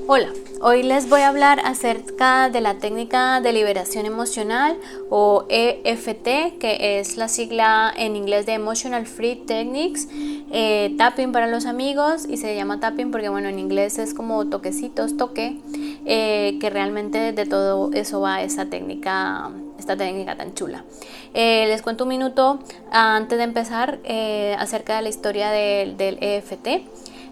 Hola, hoy les voy a hablar acerca de la técnica de liberación emocional o EFT, que es la sigla en inglés de Emotional Free Techniques, tapping para los amigos, y se llama tapping porque bueno, en inglés es como toquecitos, toque, que realmente de todo eso va esta técnica tan chula. Les cuento un minuto antes de empezar acerca de la historia del EFT.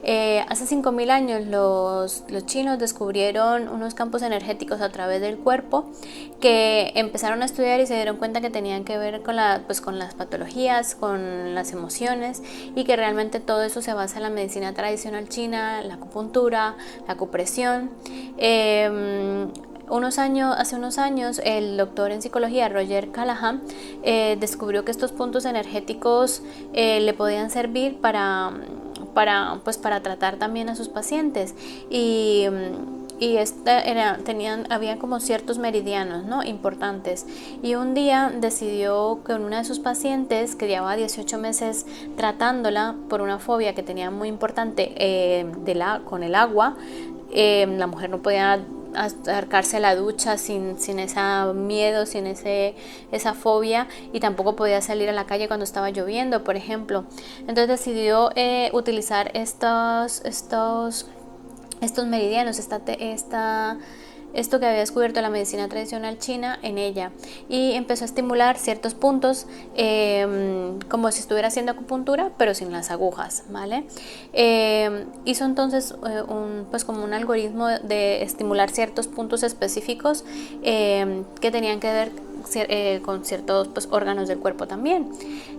Hace 5.000 años los chinos descubrieron unos campos energéticos a través del cuerpo que empezaron a estudiar y se dieron cuenta que tenían que ver con las patologías, con las emociones, y que realmente todo eso se basa en la medicina tradicional china, la acupuntura, la acupresión. Hace unos años, el doctor en psicología Roger Callahan descubrió que estos puntos energéticos le podían servir para tratar también a sus pacientes, y había como ciertos meridianos, ¿no?, importantes, y un día decidió con una de sus pacientes que llevaba 18 meses tratándola por una fobia que tenía muy importante con el agua. La mujer no podía acercarse a la ducha sin ese miedo, sin esa fobia, y tampoco podía salir a la calle cuando estaba lloviendo, por ejemplo. Entonces decidió utilizar estos meridianos, esto que había descubierto la medicina tradicional china en ella, y empezó a estimular ciertos puntos como si estuviera haciendo acupuntura pero sin las agujas, ¿vale? Hizo entonces como un algoritmo de estimular ciertos puntos específicos que tenían que ver con ciertos órganos del cuerpo también.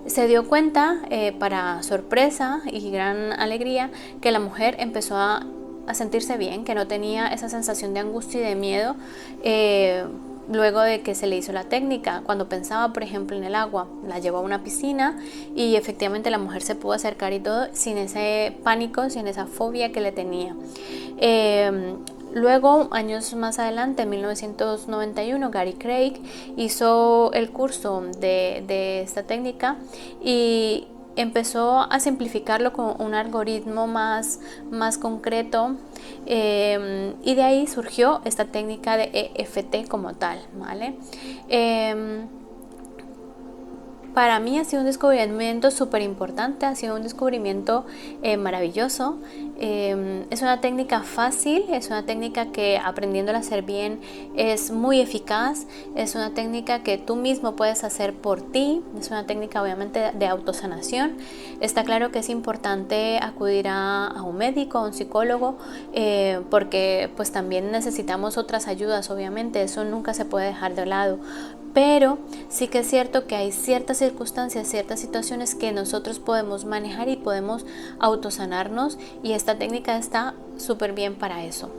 Se dio cuenta, para sorpresa y gran alegría, que la mujer empezó a sentirse bien, que no tenía esa sensación de angustia y de miedo luego de que se le hizo la técnica. Cuando pensaba, por ejemplo, en el agua, la llevó a una piscina y efectivamente la mujer se pudo acercar y todo sin ese pánico, sin esa fobia que le tenía. Luego, años más adelante, en 1991, Gary Craig hizo el curso de esta técnica y empezó a simplificarlo con un algoritmo más concreto, y de ahí surgió esta técnica de EFT como tal, ¿vale? Para mí ha sido un descubrimiento súper importante, ha sido un descubrimiento maravilloso. Es una técnica fácil, es una técnica que, aprendiéndola a hacer bien, es muy eficaz, es una técnica que tú mismo puedes hacer por ti, es una técnica obviamente de autosanación. Está claro que es importante acudir a un médico, a un psicólogo, porque pues también necesitamos otras ayudas, obviamente, eso nunca se puede dejar de lado. Pero sí que es cierto que hay ciertas circunstancias, ciertas situaciones que nosotros podemos manejar y podemos autosanarnos, y esta técnica está súper bien para eso.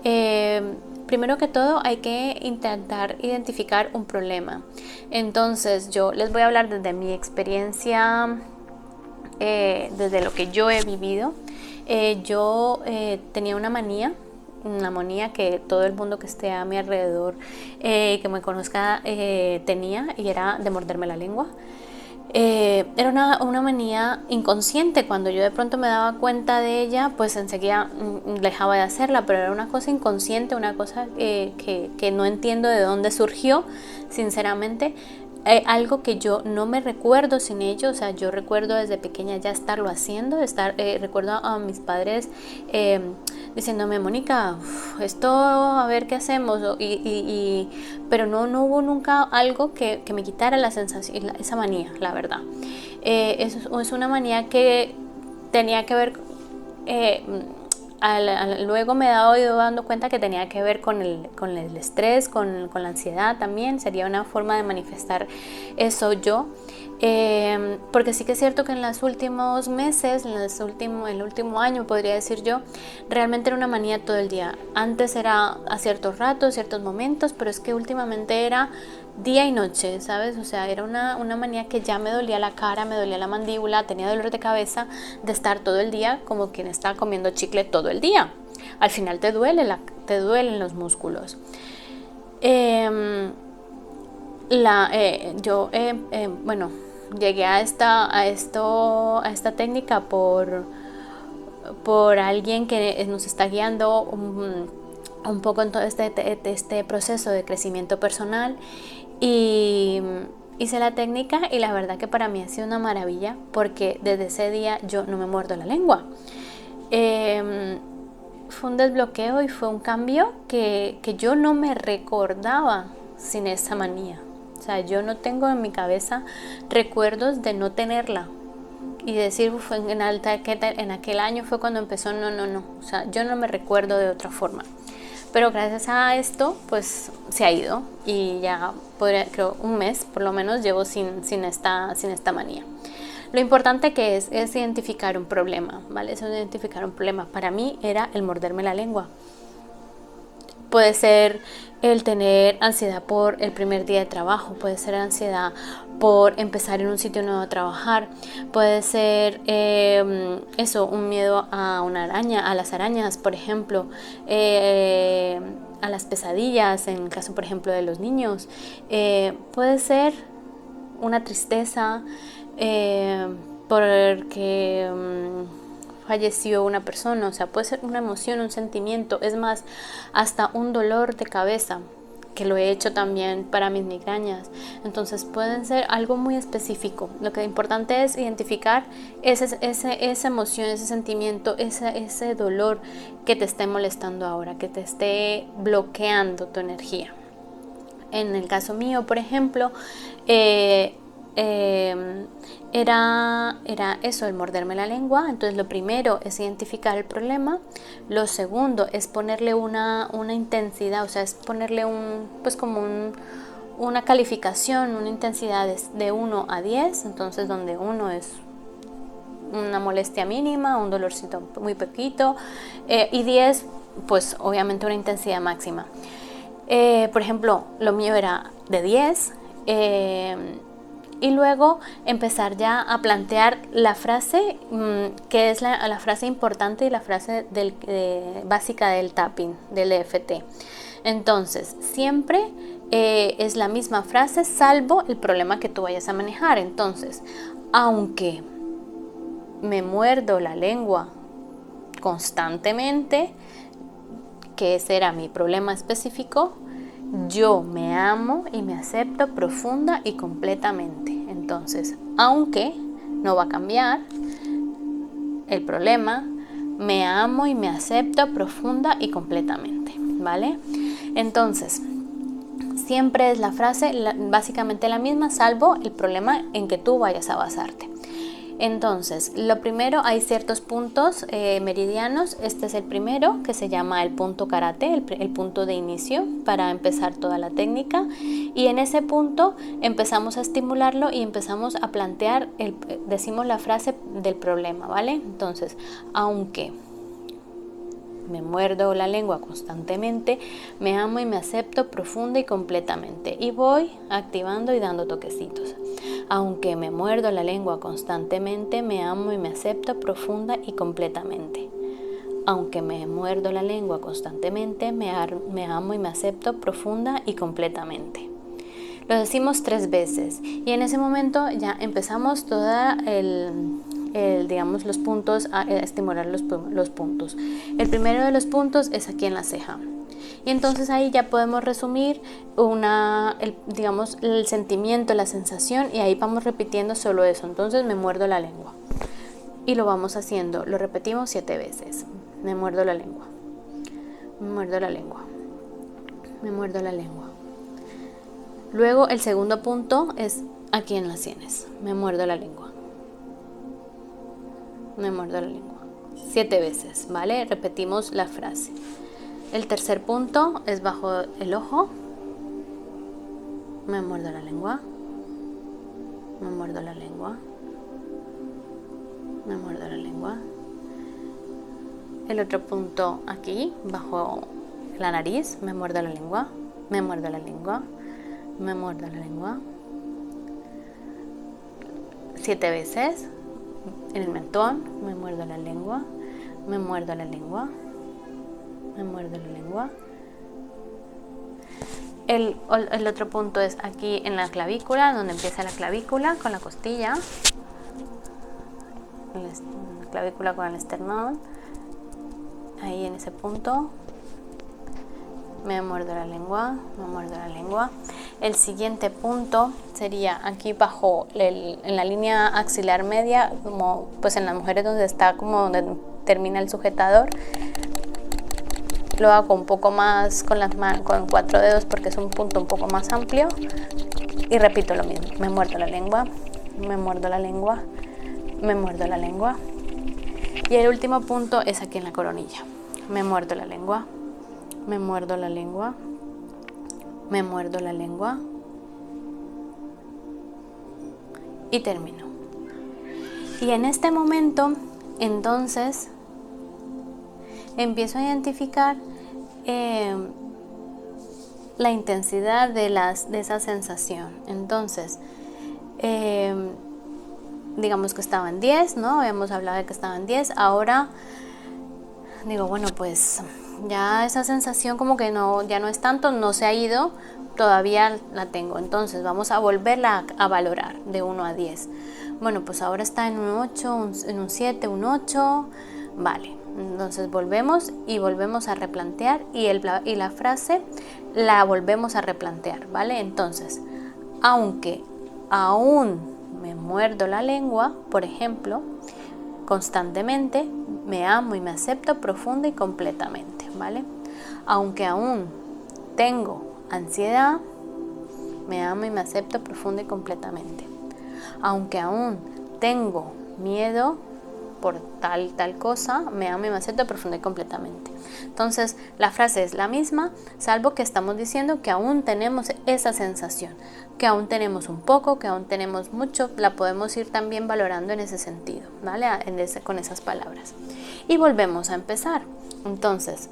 Primero que todo hay que intentar identificar un problema. Entonces yo les voy a hablar desde mi experiencia, desde lo que yo he vivido. Yo tenía una manía que todo el mundo que esté a mi alrededor, que me conozca, tenía, y era de morderme la lengua. Era una manía inconsciente. Cuando yo de pronto me daba cuenta de ella, pues enseguida dejaba de hacerla, pero era una cosa inconsciente, una cosa que no entiendo de dónde surgió, sinceramente. Algo que yo no me recuerdo sin ello. O sea, yo recuerdo desde pequeña ya estarlo haciendo, recuerdo a mis padres diciéndome: Mónica, esto, a ver qué hacemos, pero no hubo nunca algo que me quitara la sensación, esa manía, la verdad. Es una manía que tenía que ver, luego me he ido dando cuenta que tenía que ver con el estrés, con la ansiedad también. Sería una forma de manifestar eso yo. Porque sí que es cierto que en los últimos meses, el último año podría decir yo, realmente era una manía todo el día. Antes era a ciertos ratos, ciertos momentos, pero es que últimamente era día y noche, ¿sabes? O sea, era una manía que ya me dolía la cara, me dolía la mandíbula, tenía dolor de cabeza de estar todo el día como quien está comiendo chicle todo el día. Al final te duelen los músculos. Bueno, llegué a esta técnica por alguien que nos está guiando un poco en todo este proceso de crecimiento personal, y hice la técnica y la verdad que para mí ha sido una maravilla, porque desde ese día yo no me muerdo la lengua. Fue un desbloqueo y fue un cambio que yo no me recordaba sin esa manía. O sea, yo no tengo en mi cabeza recuerdos de no tenerla y decir, en aquel año fue cuando empezó. No. O sea, yo no me recuerdo de otra forma. Pero gracias a esto, pues se ha ido, y ya creo un mes por lo menos llevo sin esta manía. Lo importante que es identificar un problema, ¿vale? Es identificar un problema. Para mí era el morderme la lengua. Puede ser el tener ansiedad por el primer día de trabajo, puede ser ansiedad por empezar en un sitio nuevo a trabajar, puede ser un miedo a una araña, a las arañas, por ejemplo, a las pesadillas, en el caso, por ejemplo, de los niños. Puede ser una tristeza porque falleció una persona. O sea, puede ser una emoción, un sentimiento, es más, hasta un dolor de cabeza, que lo he hecho también para mis migrañas. Entonces pueden ser algo muy específico. Lo que es importante es identificar esa emoción, ese sentimiento, ese dolor que te esté molestando ahora, que te esté bloqueando tu energía. En el caso mío, por ejemplo, era eso, el morderme la lengua. Entonces lo primero es identificar el problema. Lo segundo es ponerle una intensidad, o sea, es ponerle una calificación, una intensidad de 1 a 10. Entonces donde 1 es una molestia mínima, un dolorcito muy poquito, y 10 pues obviamente una intensidad máxima. Por ejemplo, lo mío era de 10. Y luego empezar ya a plantear la frase, que es la frase importante y la frase básica del tapping, del EFT. Entonces, siempre es la misma frase, salvo el problema que tú vayas a manejar. Entonces, aunque me muerdo la lengua constantemente, que ese era mi problema específico, yo me amo y me acepto profunda y completamente. Entonces, aunque no va a cambiar el problema, me amo y me acepto profunda y completamente, ¿vale? Entonces, siempre es la frase básicamente la misma, salvo el problema en que tú vayas a basarte. Entonces, lo primero, hay ciertos puntos meridianos. Este es el primero, que se llama el punto karate, el punto de inicio para empezar toda la técnica, y en ese punto empezamos a estimularlo y empezamos a plantear, decimos la frase del problema, ¿vale? Entonces, aunque me muerdo la lengua constantemente, me amo y me acepto profunda y completamente, y voy activando y dando toquecitos. Aunque me muerdo la lengua constantemente, me amo y me acepto profunda y completamente. Aunque me muerdo la lengua constantemente, me amo y me acepto profunda y completamente. Lo decimos 3 veces y en ese momento ya empezamos toda digamos, los puntos, a estimular los puntos. El primero de los puntos es aquí en la ceja. Y entonces ahí ya podemos resumir digamos, el sentimiento, la sensación, y ahí vamos repitiendo solo eso. Entonces me muerdo la lengua. Y lo vamos haciendo, lo repetimos 7 veces. Me muerdo la lengua. Me muerdo la lengua. Me muerdo la lengua. Luego el segundo punto es aquí en las sienes. Me muerdo la lengua. Me muerdo la lengua. 7 veces, ¿vale? Repetimos la frase. El tercer punto es bajo el ojo. Me muerdo la lengua. Me muerdo la lengua. Me muerdo la lengua. El otro punto aquí, bajo la nariz. Me muerdo la lengua. Me muerdo la lengua. Me muerdo la lengua. 7 veces. En el mentón. Me muerdo la lengua. Me muerdo la lengua. Me muerdo la lengua. El otro punto es aquí en la clavícula, donde empieza la clavícula con la costilla, la clavícula con el esternón. ahí en ese punto. Me muerdo la lengua, me muerdo la lengua. El siguiente punto sería aquí bajo en la línea axilar media, como pues en las mujeres donde está como donde termina el sujetador. Lo hago un poco más con las manos, con 4 dedos, porque es un punto un poco más amplio. Y repito lo mismo, me muerdo la lengua, me muerdo la lengua, me muerdo la lengua. Y el último punto es aquí en la coronilla. Me muerdo la lengua, me muerdo la lengua, me muerdo la lengua. Y termino. Y en este momento, entonces, empiezo a identificar la intensidad de esa sensación. Entonces, digamos que estaba en 10, ¿no? Habíamos hablado de que estaba en 10. Ahora digo, bueno, pues ya esa sensación como que ya no es tanto, no se ha ido, todavía la tengo. Entonces vamos a volverla a valorar de 1 a 10. Bueno, pues ahora está en un 8, en un 7, un 8. Vale, entonces volvemos y volvemos a replantear y la frase la volvemos a replantear, ¿vale? Entonces, aunque aún me muerdo la lengua, por ejemplo, constantemente, me amo y me acepto profunda y completamente, ¿vale? Aunque aún tengo ansiedad, me amo y me acepto profunda y completamente. Aunque aún tengo miedo por tal cosa, me amo y me acepto profunda y completamente. Entonces, la frase es la misma, salvo que estamos diciendo que aún tenemos esa sensación, que aún tenemos un poco, que aún tenemos mucho, la podemos ir también valorando en ese sentido, ¿vale? Con esas palabras. Y volvemos a empezar. Entonces,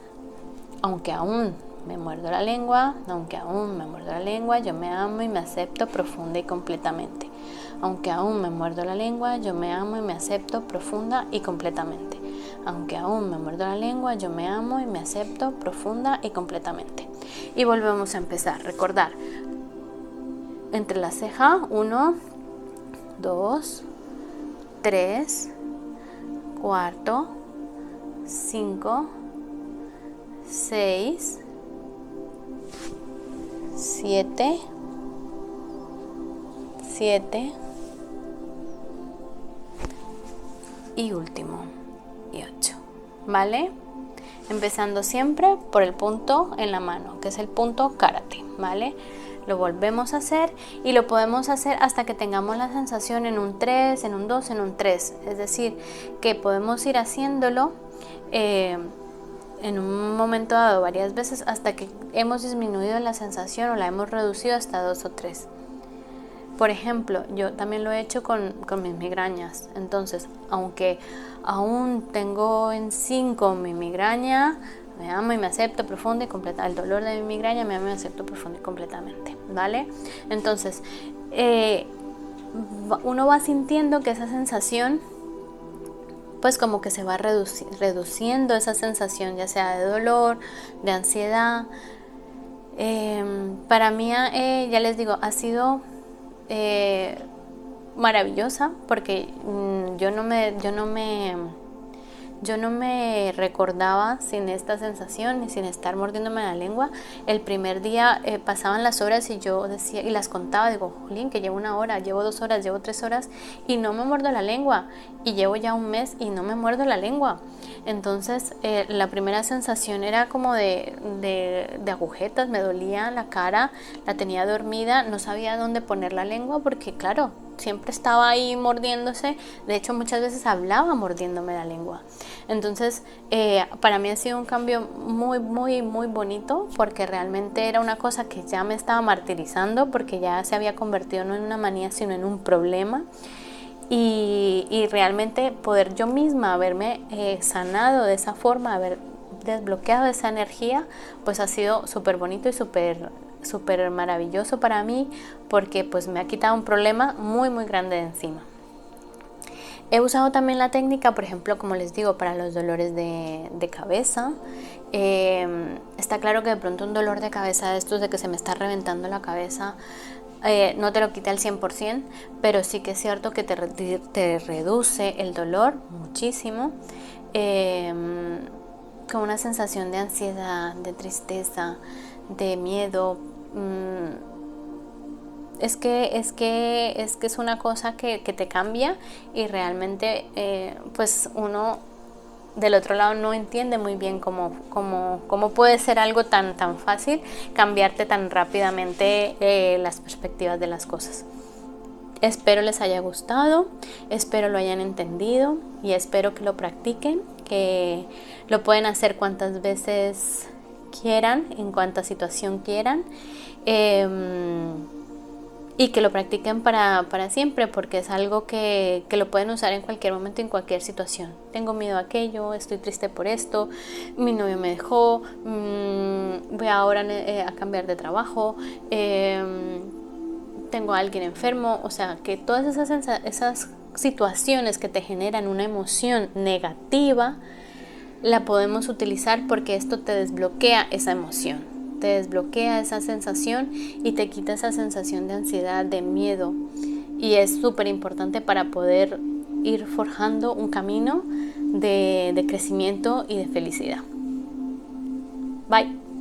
aunque aún me muerdo la lengua, aunque aún me muerdo la lengua, yo me amo y me acepto profunda y completamente. Aunque aún me muerdo la lengua, yo me amo y me acepto profunda y completamente. Aunque aún me muerdo la lengua, yo me amo y me acepto profunda y completamente. Y volvemos a empezar. Recordar. Entre la ceja, 1, 2, 3, 4, 5, 6, 7, y último, y 8, ¿vale? Empezando siempre por el punto en la mano, que es el punto karate, ¿vale? Lo volvemos a hacer y lo podemos hacer hasta que tengamos la sensación en un 3, en un 2, en un 3. Es decir, que podemos ir haciéndolo en un momento dado varias veces hasta que hemos disminuido la sensación o la hemos reducido hasta 2 o 3. Por ejemplo, yo también lo he hecho con mis migrañas. Entonces, aunque aún tengo en 5 mi migraña, me amo y me acepto profunda y completa. El dolor de mi migraña, me amo y me acepto profunda y completamente, ¿vale? Entonces, uno va sintiendo que esa sensación, pues como que se va reduciendo esa sensación, ya sea de dolor, de ansiedad. Para mí, ya les digo, ha sido maravillosa porque yo no me recordaba sin esta sensación y sin estar mordiéndome la lengua. El primer día pasaban las horas y yo decía y las contaba, digo, jolín, que llevo 1 hora, llevo 2 horas, llevo 3 horas y no me muerdo la lengua, y llevo ya 1 mes y no me muerdo la lengua. Entonces la primera sensación era como de agujetas, me dolía la cara, la tenía dormida, no sabía dónde poner la lengua porque claro, siempre estaba ahí mordiéndose. De hecho, muchas veces hablaba mordiéndome la lengua. Entonces, para mí ha sido un cambio muy, muy, muy bonito porque realmente era una cosa que ya me estaba martirizando porque ya se había convertido no en una manía, sino en un problema. Y realmente poder yo misma haberme sanado de esa forma, haber desbloqueado esa energía, pues ha sido súper bonito y súper maravilloso para mí porque pues me ha quitado un problema muy muy grande de encima. He usado también la técnica, por ejemplo, como les digo, para los dolores de cabeza. Está claro que de pronto un dolor de cabeza de estos de que se me está reventando la cabeza no te lo quita al 100%, pero sí que es cierto que te reduce el dolor muchísimo. con una sensación de ansiedad, de tristeza, de miedo. Es que es una cosa que te cambia y realmente pues uno del otro lado no entiende muy bien cómo puede ser algo tan fácil cambiarte tan rápidamente las perspectivas de las cosas. Espero les haya gustado, espero lo hayan entendido y espero que lo practiquen, que lo pueden hacer cuantas veces quieran, en cuanta situación quieran, y que lo practiquen para siempre, porque es algo que lo pueden usar en cualquier momento, en cualquier situación. Tengo miedo a aquello, estoy triste por esto, mi novio me dejó, voy ahora a cambiar de trabajo, tengo a alguien enfermo. O sea, que todas esas situaciones que te generan una emoción negativa, la podemos utilizar porque esto te desbloquea esa emoción, te desbloquea esa sensación y te quita esa sensación de ansiedad, de miedo. Y es súper importante para poder ir forjando un camino de crecimiento y de felicidad. Bye.